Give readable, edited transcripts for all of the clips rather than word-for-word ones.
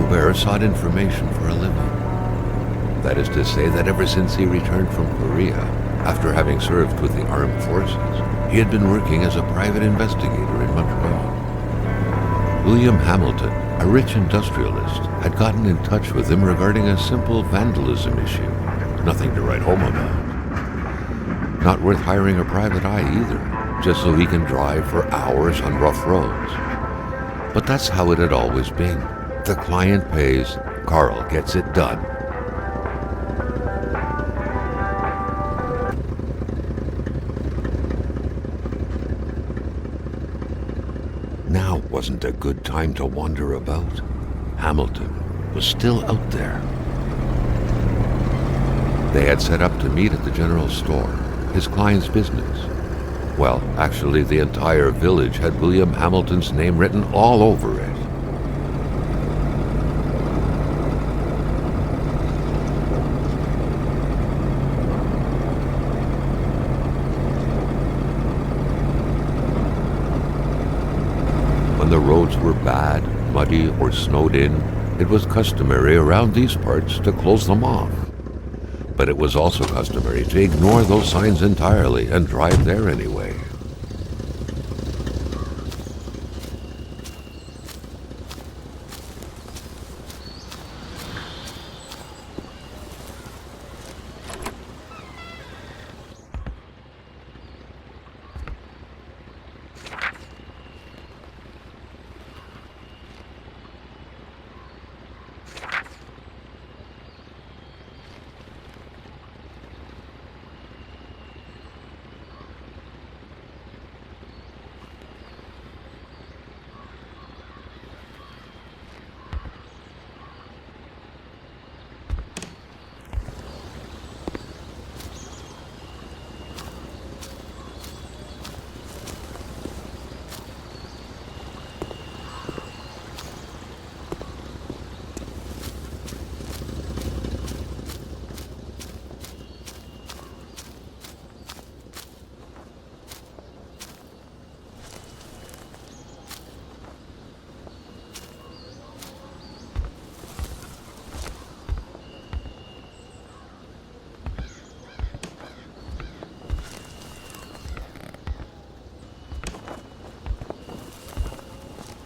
Robert sought information for a living. That is to say that ever since he returned from Korea, after having served with the armed forces, he had been working as a private investigator in Montreal. William Hamilton, a rich industrialist, had gotten in touch with him regarding a simple vandalism issue. Nothing to write home about. Not worth hiring a private eye either, just so he can drive for hours on rough roads. But that's how it had always been. The client pays, Carl gets it done. Now wasn't a good time to wander about. Hamilton was still out there. They had set up to meet at the general store, his client's business. Well, actually, the entire village had William Hamilton's name written all over it. When the roads were bad, muddy, or snowed in, it was customary around these parts to close them off. But it was also customary to ignore those signs entirely and drive there anyway.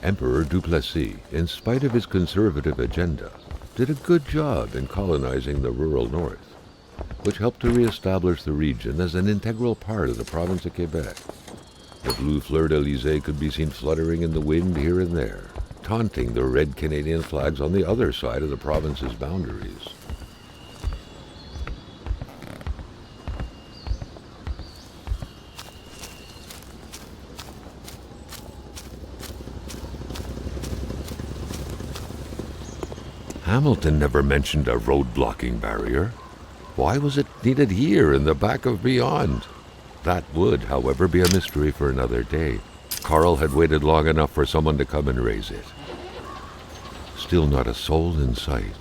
Emperor Duplessis, in spite of his conservative agenda, did a good job in colonizing the rural north, which helped to reestablish the region as an integral part of the province of Quebec. The blue fleur-de-lis could be seen fluttering in the wind here and there, taunting the red Canadian flags on the other side of the province's boundaries. Hamilton never mentioned a road-blocking barrier. Why was it needed here in the back of beyond? That would, however, be a mystery for another day. Carl had waited long enough for someone to come and raise it. Still not a soul in sight.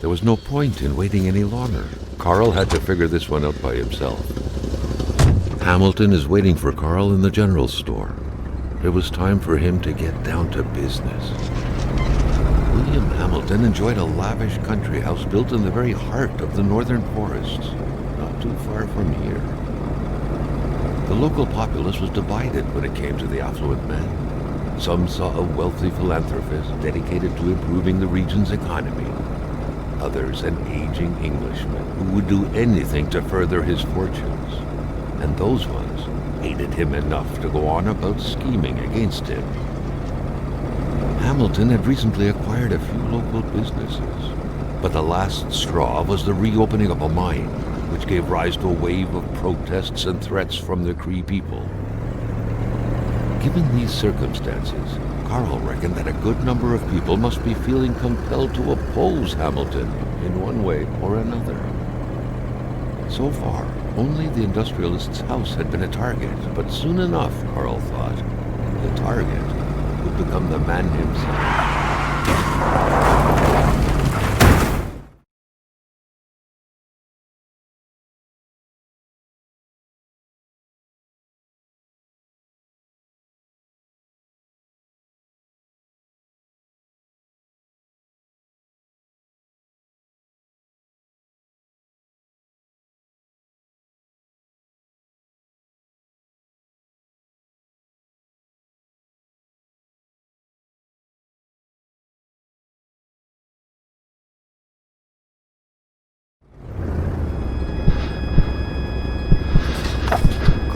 There was no point in waiting any longer. Carl had to figure this one out by himself. Hamilton is waiting for Carl in the general store. It was time for him to get down to business. William Hamilton enjoyed a lavish country house built in the very heart of the northern forests, not too far from here. The local populace was divided when it came to the affluent man. Some saw a wealthy philanthropist dedicated to improving the region's economy. Others an aging Englishman who would do anything to further his fortunes. And those ones hated him enough to go on about scheming against him. Hamilton had recently acquired a few local businesses, but the last straw was the reopening of a mine, which gave rise to a wave of protests and threats from the Cree people. Given these circumstances, Carl reckoned that a good number of people must be feeling compelled to oppose Hamilton in one way or another. So far, only the industrialist's house had been a target, but soon enough, Carl thought, the target would become the man himself.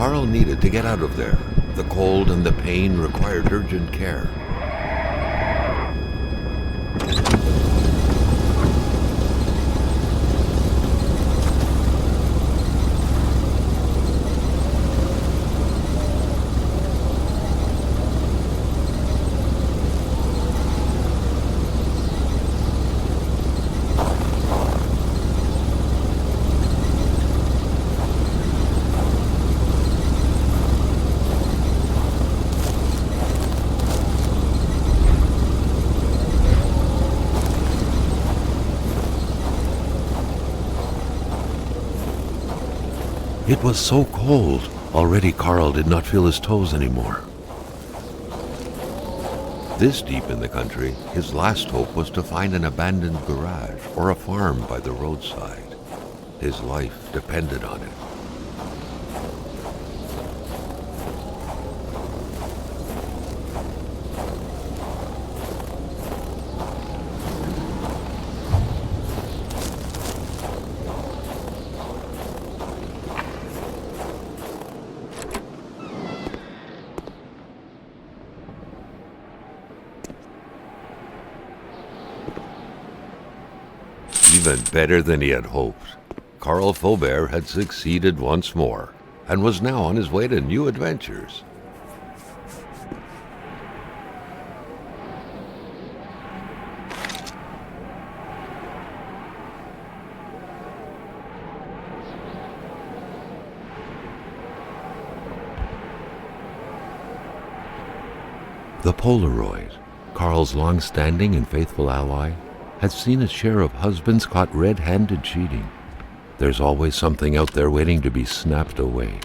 Carl needed to get out of there. The cold and the pain required urgent care. It was so cold. Already Carl did not feel his toes anymore. This deep in the country, his last hope was to find an abandoned garage or a farm by the roadside. His life depended on it. Even better than he had hoped. Carl Faubert had succeeded once more, and was now on his way to new adventures. The Polaroid, Carl's long-standing and faithful ally, had seen its share of husbands caught red-handed cheating. There's always something out there waiting to be snapped away.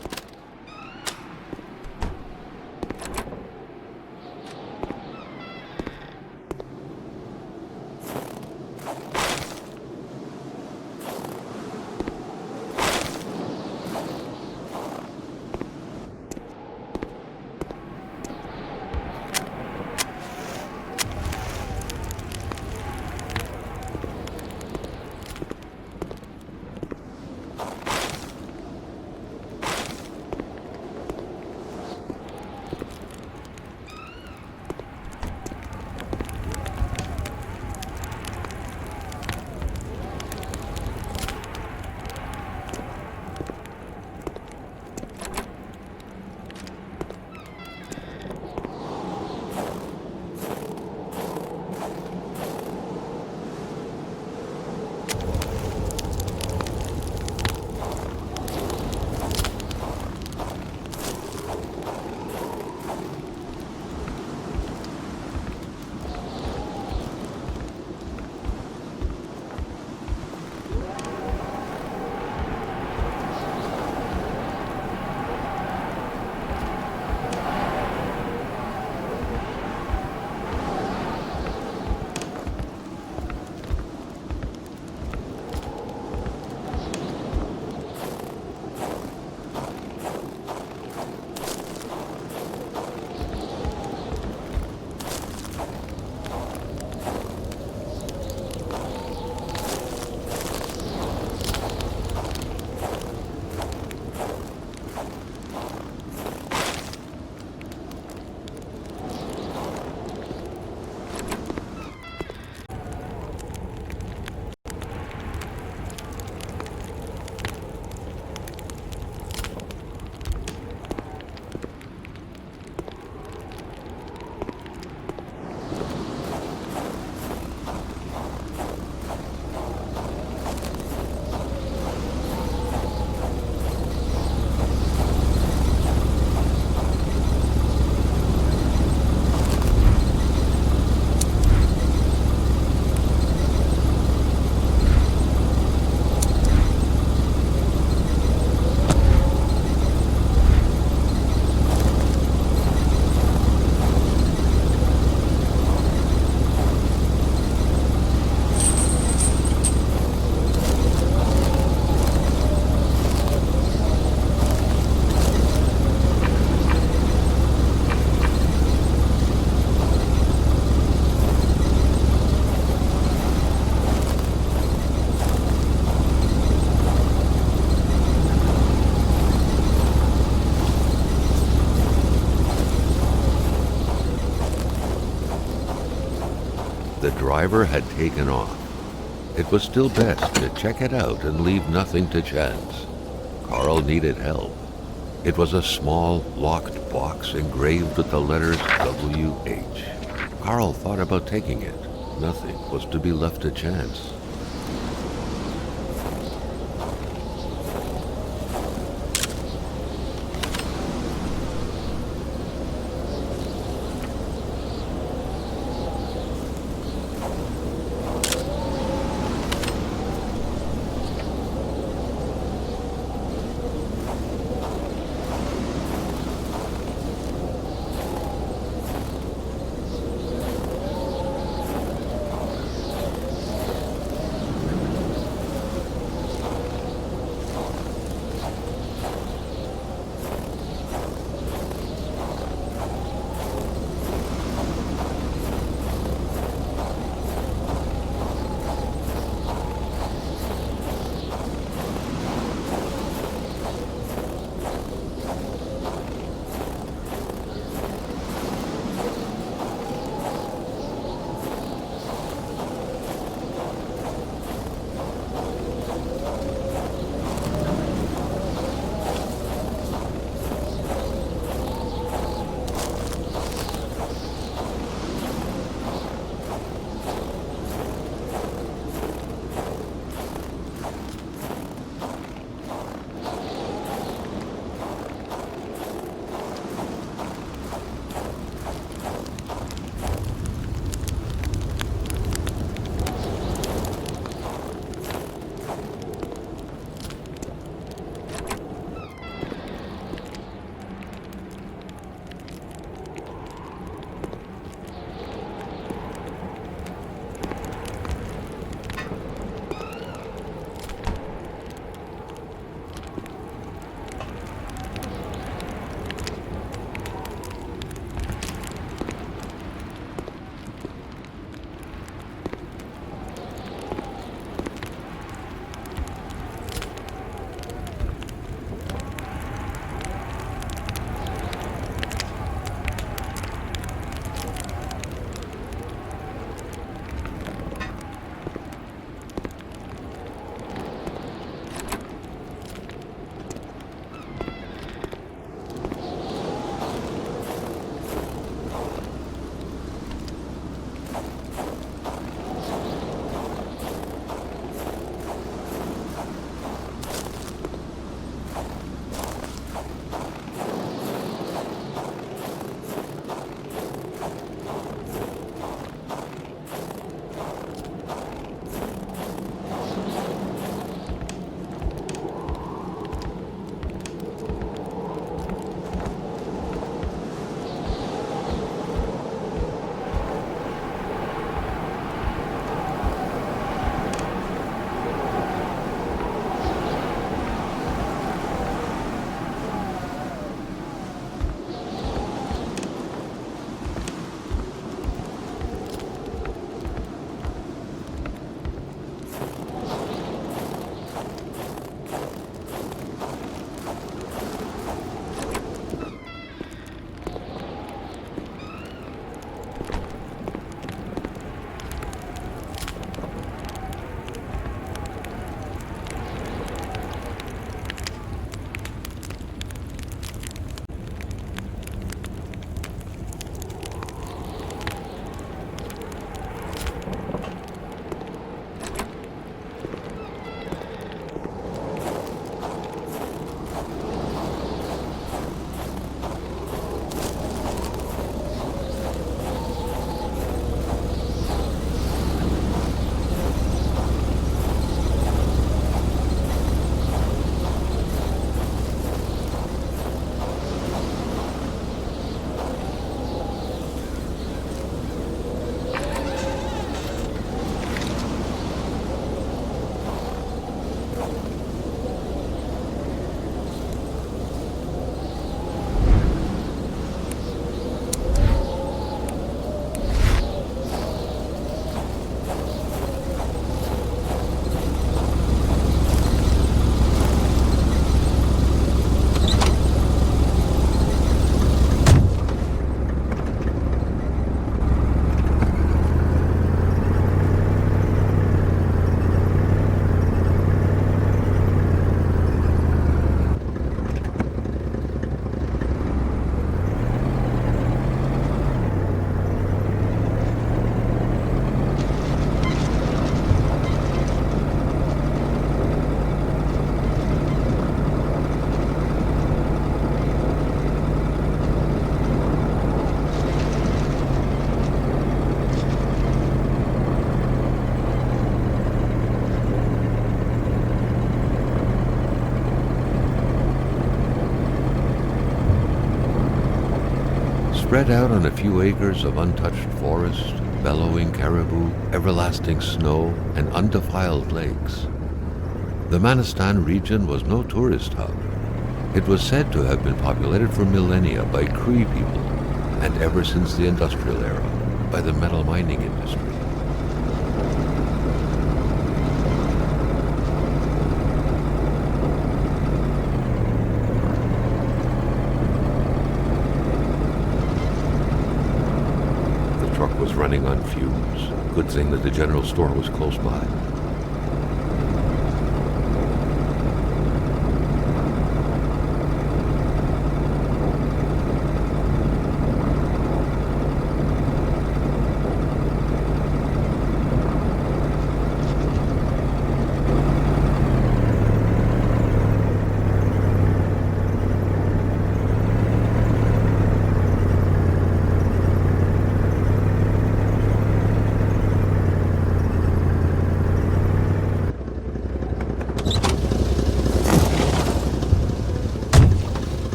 The driver had taken off. It was still best to check it out and leave nothing to chance. Carl needed help. It was a small, locked box engraved with the letters W.H. Carl thought about taking it. Nothing was to be left to chance. Spread out on a few acres of untouched forest, bellowing caribou, everlasting snow, and undefiled lakes, the Manistan region was no tourist hub. It was said to have been populated for millennia by Cree people, and ever since the industrial era, by the metal mining industry. The truck was running on fumes. Good thing that the general store was close by.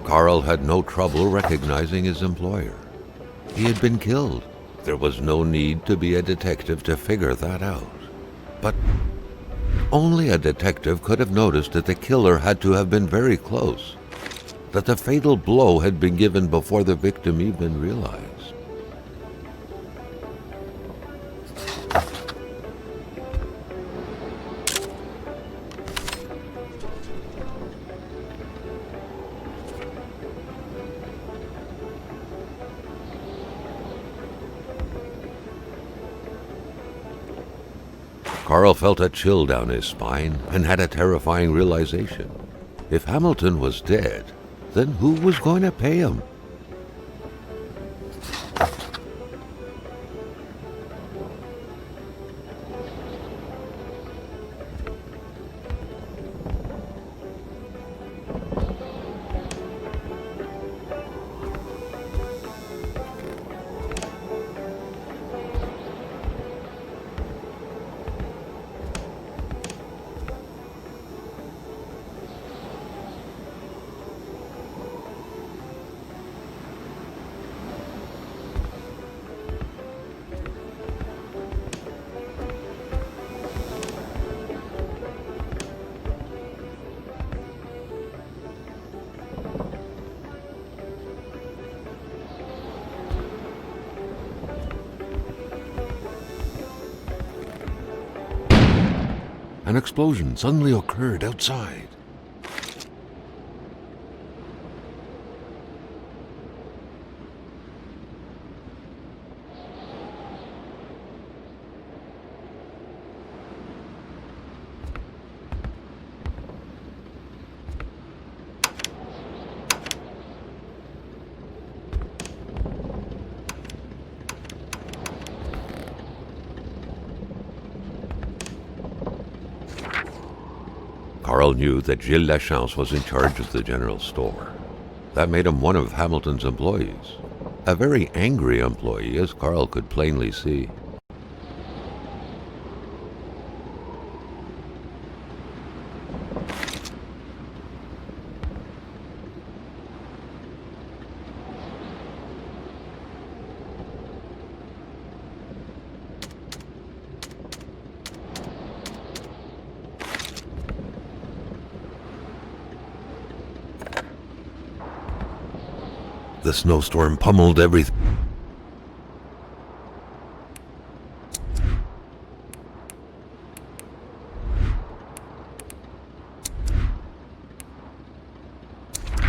Carl had no trouble recognizing his employer. He had been killed. There was no need to be a detective to figure that out. But only a detective could have noticed that the killer had to have been very close, that the fatal blow had been given before the victim even realized. Carl felt a chill down his spine and had a terrifying realization. If Hamilton was dead, then who was going to pay him? An explosion suddenly occurred outside. Carl knew that Gilles Lachance was in charge of the general store. That made him one of Hamilton's employees. A very angry employee, as Carl could plainly see. The snowstorm pummeled everything.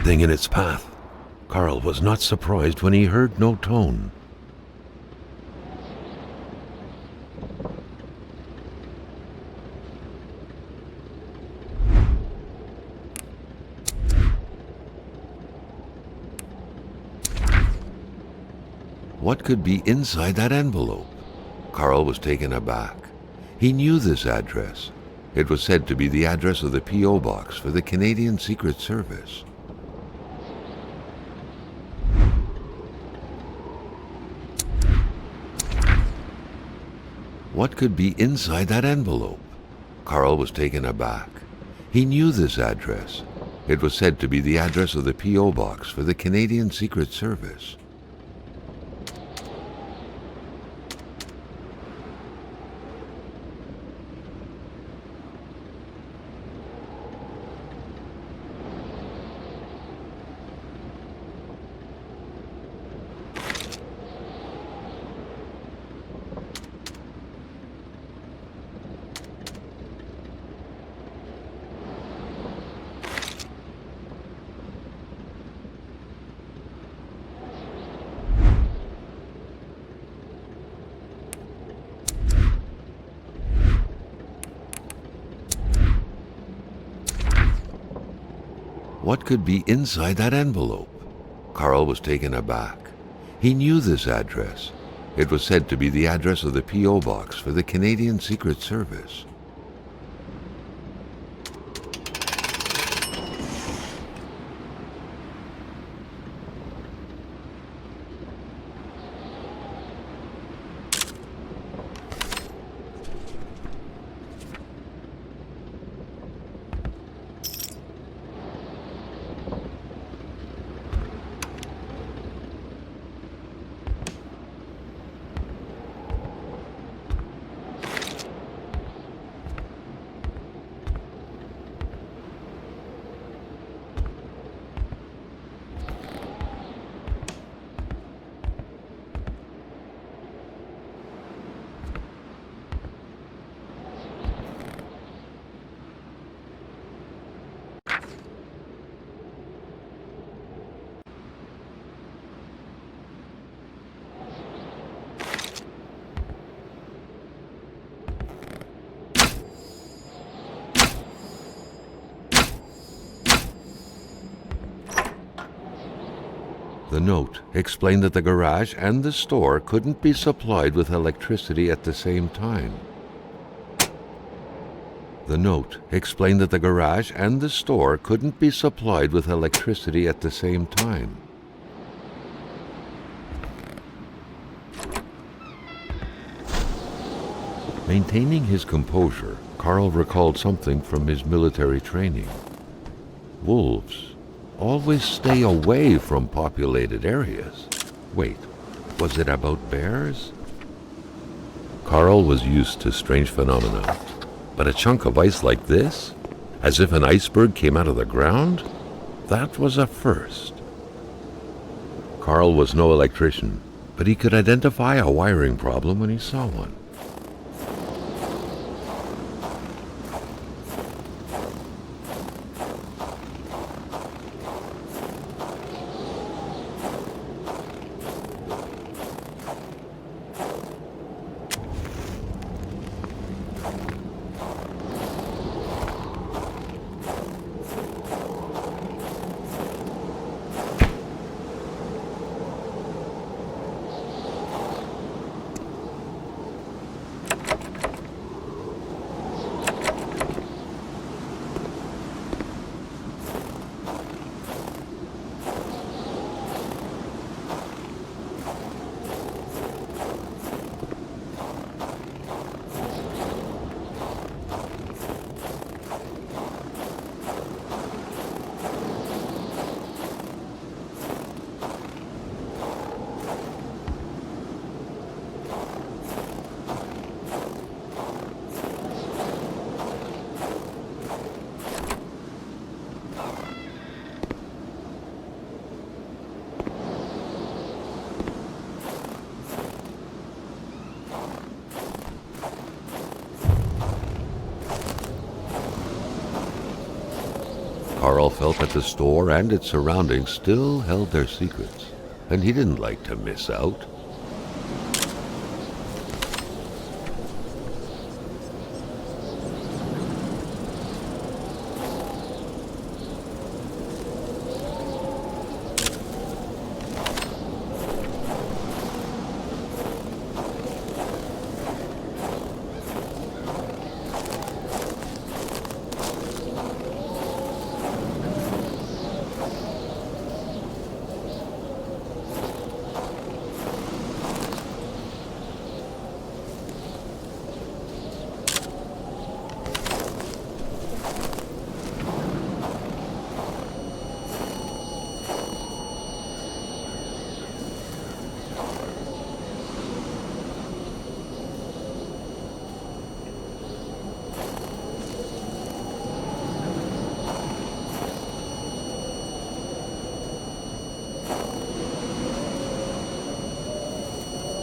In its path. Carl was not surprised when he heard no tone. What could be inside that envelope? Carl was taken aback. He knew this address. It was said to be the address of the P.O. box for the Canadian Secret Service. What could be inside that envelope? Carl was taken aback. He knew this address. It was said to be the address of the P.O. box for the Canadian Secret Service. What could be inside that envelope? Carl was taken aback. He knew this address. It was said to be the address of the P.O. box for the Canadian Secret Service. The note explained that the garage and the store couldn't be supplied with electricity at the same time. The note explained that the garage and the store couldn't be supplied with electricity at the same time. Maintaining his composure, Carl recalled something from his military training. Wolves always stay away from populated areas. Wait, was it about bears? Carl was used to strange phenomena, but a chunk of ice like this, as if an iceberg came out of the ground, that was a first. Carl was no electrician, but he could identify a wiring problem when he saw one. Carl felt that the store and its surroundings still held their secrets, and he didn't like to miss out.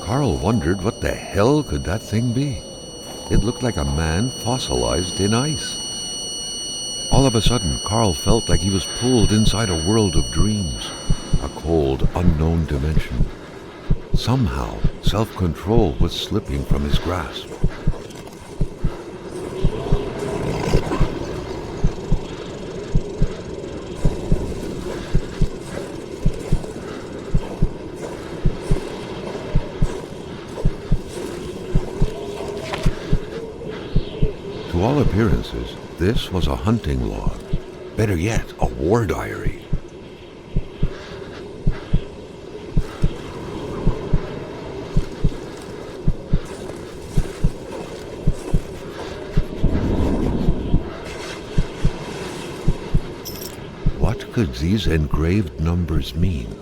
Carl wondered what the hell could that thing be. It looked like a man fossilized in ice. All of a sudden, Carl felt like he was pulled inside a world of dreams, a cold, unknown dimension. Somehow, self-control was slipping from his grasp. To all appearances, this was a hunting log. Better yet, a war diary. What could these engraved numbers mean?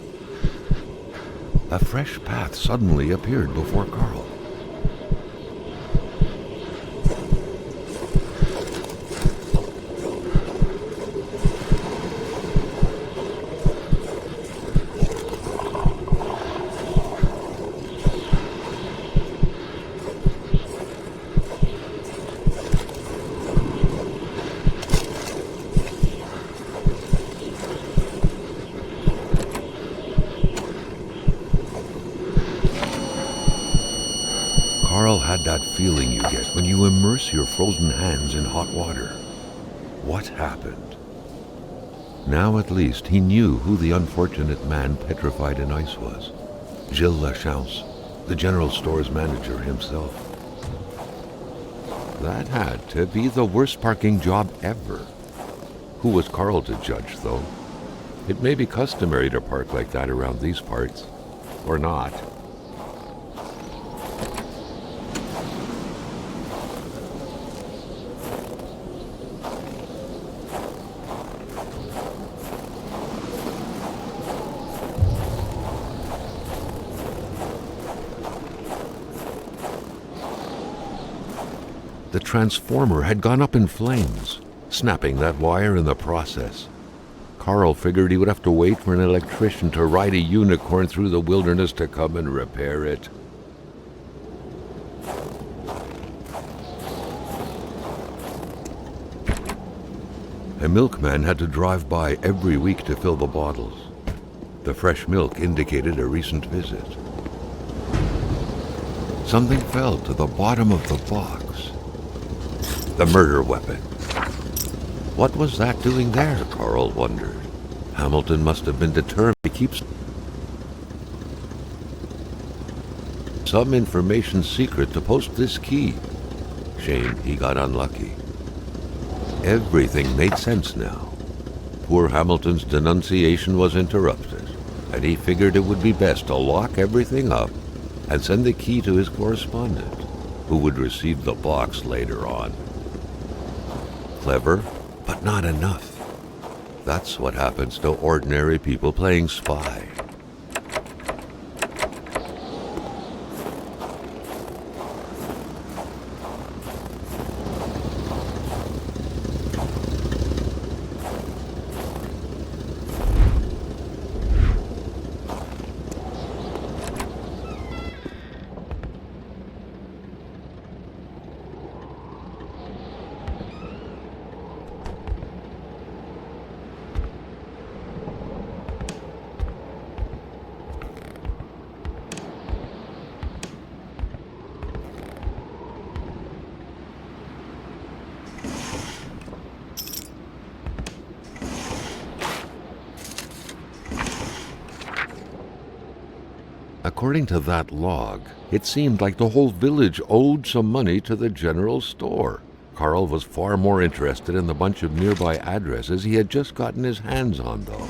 A fresh path suddenly appeared before Carl. Carl had that feeling you get when you immerse your frozen hands in hot water. What happened? Now at least he knew who the unfortunate man petrified in ice was. Gilles Lachance, the general store's manager himself. That had to be the worst parking job ever. Who was Carl to judge, though? It may be customary to park like that around these parts. Or not. The transformer had gone up in flames, snapping that wire in the process. Carl figured he would have to wait for an electrician to ride a unicorn through the wilderness to come and repair it. A milkman had to drive by every week to fill the bottles. The fresh milk indicated a recent visit. Something fell to the bottom of the box. The murder weapon. What was that doing there, Carl wondered. Hamilton must have been determined to keep some information secret to post this key. Shame he got unlucky. Everything made sense now. Poor Hamilton's denunciation was interrupted, and he figured it would be best to lock everything up and send the key to his correspondent, who would receive the box later on. Clever, but not enough. That's what happens to ordinary people playing spy. According to that log, it seemed like the whole village owed some money to the general store. Carl was far more interested in the bunch of nearby addresses he had just gotten his hands on, though.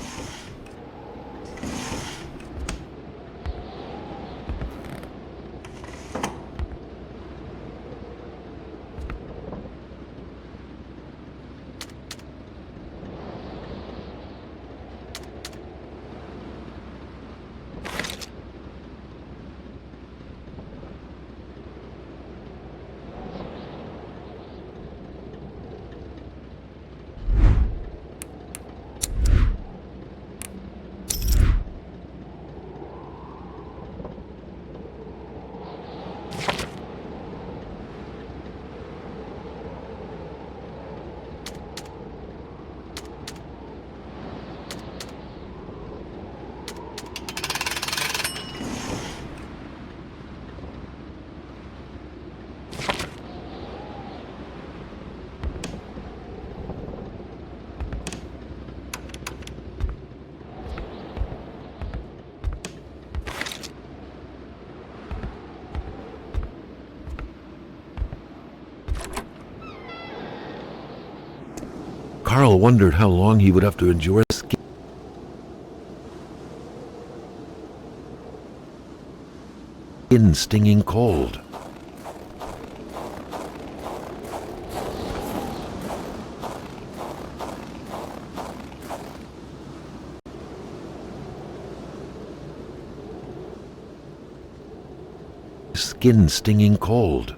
Carl wondered how long he would have to endure skin stinging cold. Skin stinging cold.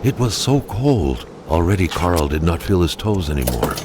It was so cold. Already Carl did not feel his toes anymore.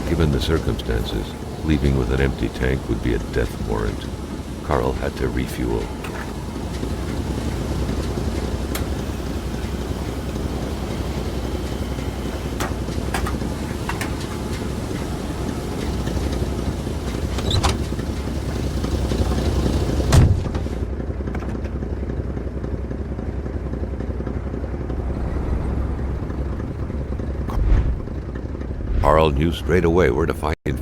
Given the circumstances, leaving with an empty tank would be a death warrant. Carl had to refuel. Carl knew straight away where to find him.